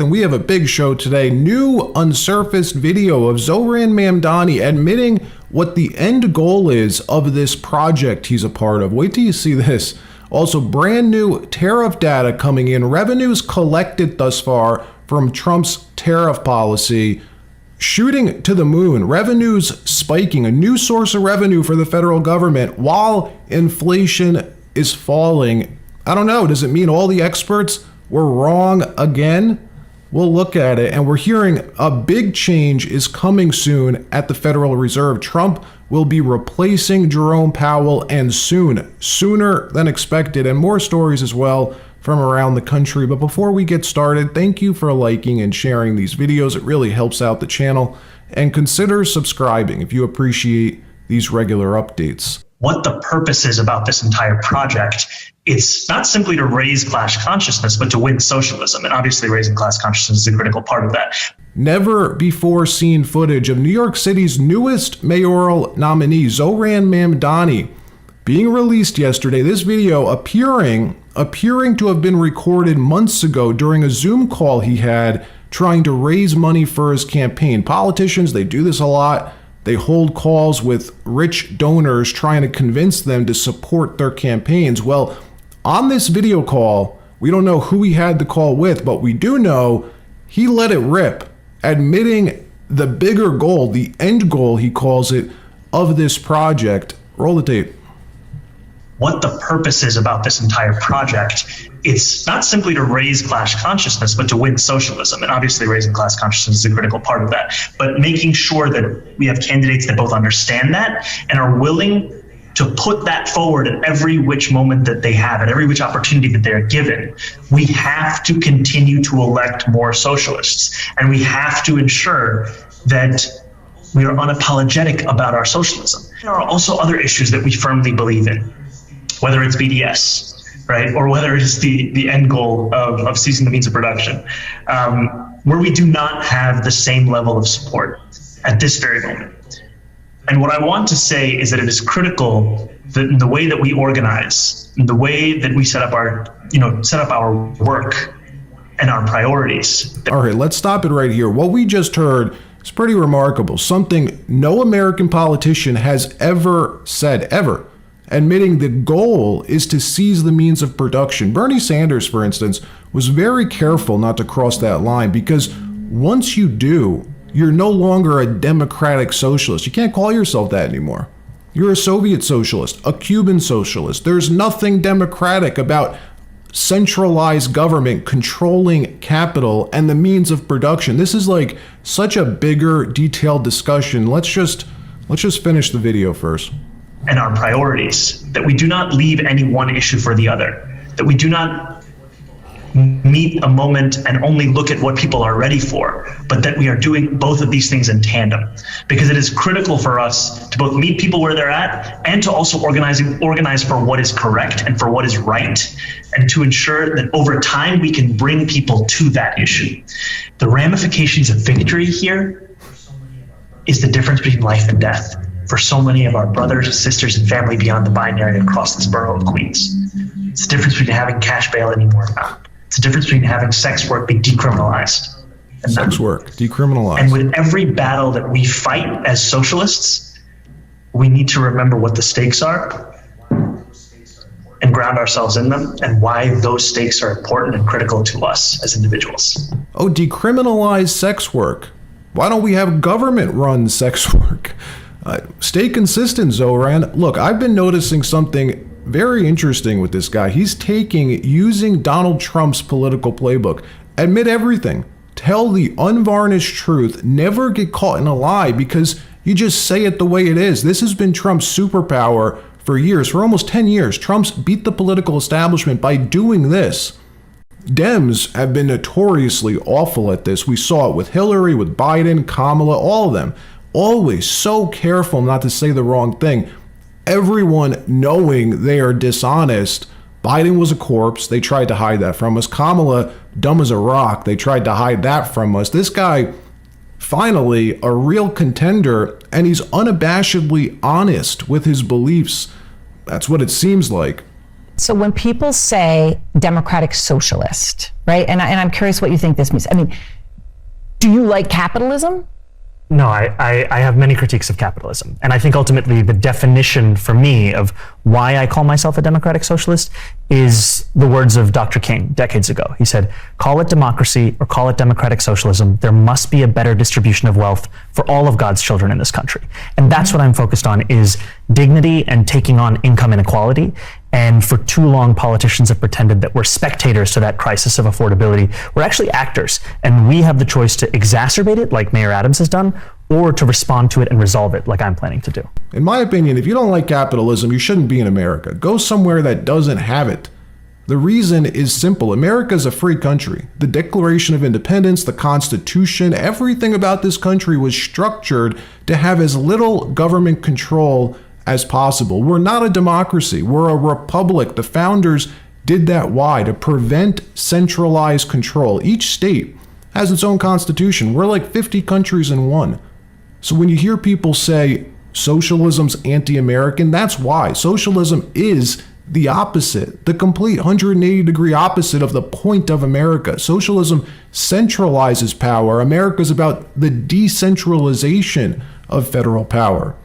And we have a big show today. New unsurfaced video of Zohran Mamdani admitting what the end goal is of this project he's a part of. Wait till you see this. Also, brand new tariff data coming in. Revenues collected thus far from Trump's tariff policy shooting to the moon. Revenues spiking. A new source of revenue for the federal government while inflation is falling. I don't know. Does it mean all the experts were wrong again? We'll look at it, and we're hearing a big change is coming soon at the Federal Reserve. Trump will be replacing Jerome Powell, and sooner than expected, and more stories as well from around the country. But before we get started, thank you for liking and sharing these videos. It really helps out the channel, and consider subscribing if you appreciate these regular updates. What the purpose is about this entire project, it's not simply to raise class consciousness, but to win socialism. And obviously raising class consciousness is a critical part of that. Never before seen footage of New York City's newest mayoral nominee, Zohran Mamdani, being released yesterday. This video appearing to have been recorded months ago during a Zoom call he had trying to raise money for his campaign. Politicians, they do this a lot. They hold calls with rich donors trying to convince them to support their campaigns. Well, on this video call, we don't know who he had the call with, but we do know he let it rip, admitting the bigger goal, the end goal, he calls it, of this project. Roll the tape. What the purpose is about this entire project, it's not simply to raise class consciousness, but to win socialism. And obviously raising class consciousness is a critical part of that. But making sure that we have candidates that both understand that and are willing to put that forward at every which moment that they have, at every which opportunity that they're given. We have to continue to elect more socialists. And we have to ensure that we are unapologetic about our socialism. There are also other issues that we firmly believe in, whether it's BDS, right, or whether it is the end goal of ceasing the means of production, where we do not have the same level of support at this very moment. And what I want to say is that it is critical that in the way that we organize, in the way that we set up our work and our priorities. All right, let's stop it right here. What we just heard is pretty remarkable. Something no American politician has ever said, ever. Admitting the goal is to seize the means of production. Bernie Sanders, for instance, was very careful not to cross that line, because once you do, you're no longer a democratic socialist. You can't call yourself that anymore. You're a Soviet socialist, a Cuban socialist. There's nothing democratic about centralized government controlling capital and the means of production. This is like such a bigger, detailed discussion. Let's just finish the video first. And our priorities, that we do not leave any one issue for the other, that we do not meet a moment and only look at what people are ready for, but that we are doing both of these things in tandem, because it is critical for us to both meet people where they're at and to also organize for what is correct and for what is right, and to ensure that over time we can bring people to that issue. The ramifications of victory here is the difference between life and death for so many of our brothers, sisters, and family beyond the binary across this borough of Queens. It's the difference between having cash bail anymore not. It's the difference between having sex work be decriminalized. And sex work, decriminalized. And with every battle that we fight as socialists, we need to remember what the stakes are and ground ourselves in them, and why those stakes are important and critical to us as individuals. Oh, decriminalize sex work. Why don't we have government-run sex work? Stay consistent, Zohran. Look, I've been noticing something very interesting with this guy. He's using Donald Trump's political playbook. Admit everything. Tell the unvarnished truth. Never get caught in a lie, because you just say it the way it is. This has been Trump's superpower for years, for almost 10 years. Trump's beat the political establishment by doing this. Dems have been notoriously awful at this. We saw it with Hillary, with Biden, Kamala, all of them. Always so careful not to say the wrong thing. Everyone knowing they are dishonest. Biden was a corpse. They tried to hide that from us. Kamala, dumb as a rock. They tried to hide that from us. This guy, finally, a real contender, and he's unabashedly honest with his beliefs. That's what it seems like. So when people say democratic socialist, right? And I'm curious what you think this means. I mean, do you like capitalism? No, I have many critiques of capitalism. And I think ultimately the definition for me of why I call myself a democratic socialist is the words of Dr. King decades ago. He said, call it democracy or call it democratic socialism. There must be a better distribution of wealth for all of God's children in this country. And that's what I'm focused on, is dignity and taking on income inequality. And for too long, politicians have pretended that we're spectators to that crisis of affordability. We're actually actors, and we have the choice to exacerbate it, like Mayor Adams has done, or to respond to it and resolve it, like I'm planning to do. In my opinion, if you don't like capitalism, you shouldn't be in America. Go somewhere that doesn't have it. The reason is simple. America is a free country. The Declaration of Independence, the Constitution, everything about this country was structured to have as little government control as possible. We're not a democracy. We're a republic. The founders did that. Why? To prevent centralized control. Each state has its own constitution. We're like 50 countries in one. So when you hear people say socialism's anti-American, that's why. Socialism is the opposite, the complete 180-degree opposite of the point of America. Socialism centralizes power. America's about the decentralization of federal power,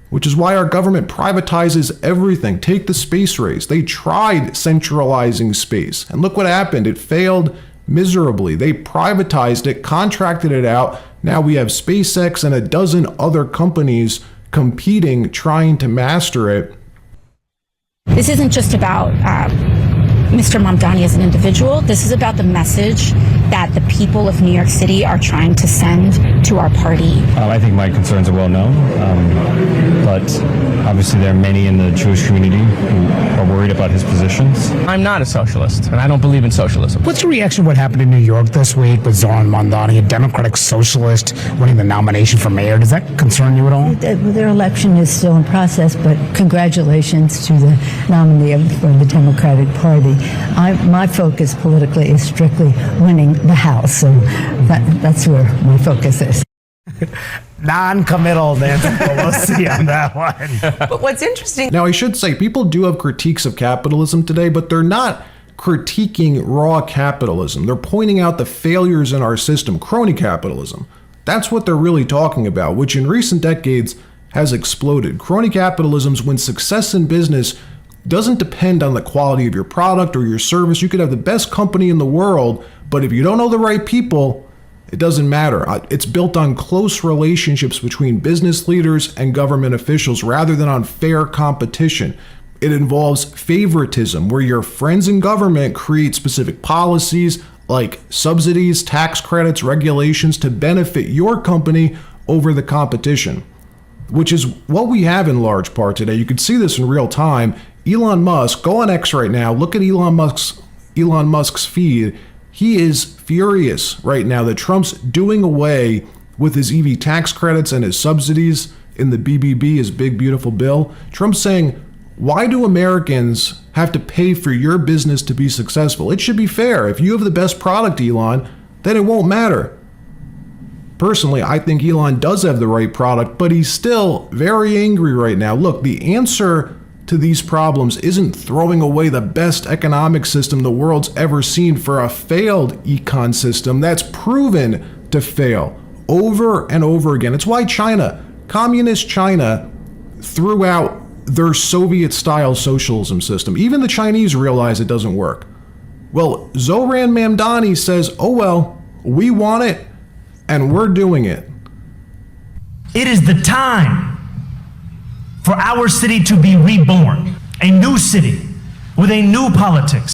which is why our government privatizes everything. Take the space race. They tried centralizing space, and look what happened. It failed miserably. They privatized it, contracted it out. Now we have SpaceX and a dozen other companies competing, trying to master it. This isn't just about Mr. Mamdani as an individual. This is about the message that the people of New York City are trying to send to our party. I think my concerns are well known, but obviously there are many in the Jewish community who are worried about his positions. I'm not a socialist, and I don't believe in socialism. What's your reaction to what happened in New York this week with Zohran Mamdani, a Democratic socialist, winning the nomination for mayor? Does that concern you at all? Their election is still in process, but congratulations to the nominee for the Democratic Party. My focus politically is strictly winning the House, so that's where my focus is. Non-committal Nancy Pelosi on that one. But what's interesting... Now, I should say, people do have critiques of capitalism today, but they're not critiquing raw capitalism. They're pointing out the failures in our system, crony capitalism. That's what they're really talking about, which in recent decades has exploded. Crony capitalism's when success in business doesn't depend on the quality of your product or your service. You could have the best company in the world, but if you don't know the right people, it doesn't matter. It's built on close relationships between business leaders and government officials rather than on fair competition. It involves favoritism, where your friends in government create specific policies like subsidies, tax credits, regulations to benefit your company over the competition, which is what we have in large part today. You can see this in real time. Elon Musk, go on X right now, look at Elon Musk's feed. He is furious right now that Trump's doing away with his EV tax credits and his subsidies in the BBB, his big beautiful bill. Trump's saying, why do Americans have to pay for your business to be successful? It should be fair. If you have the best product, Elon, then it won't matter. Personally, I think Elon does have the right product, but he's still very angry right now. Look, the answer to these problems isn't throwing away the best economic system the world's ever seen for a failed econ system that's proven to fail over and over again. It's why China, communist China, threw out their Soviet-style socialism system. Even the Chinese realize it doesn't work. Well, Zohran Mamdani says, oh well, we want it, and we're doing it. It is the time for our city to be reborn, a new city with a new politics.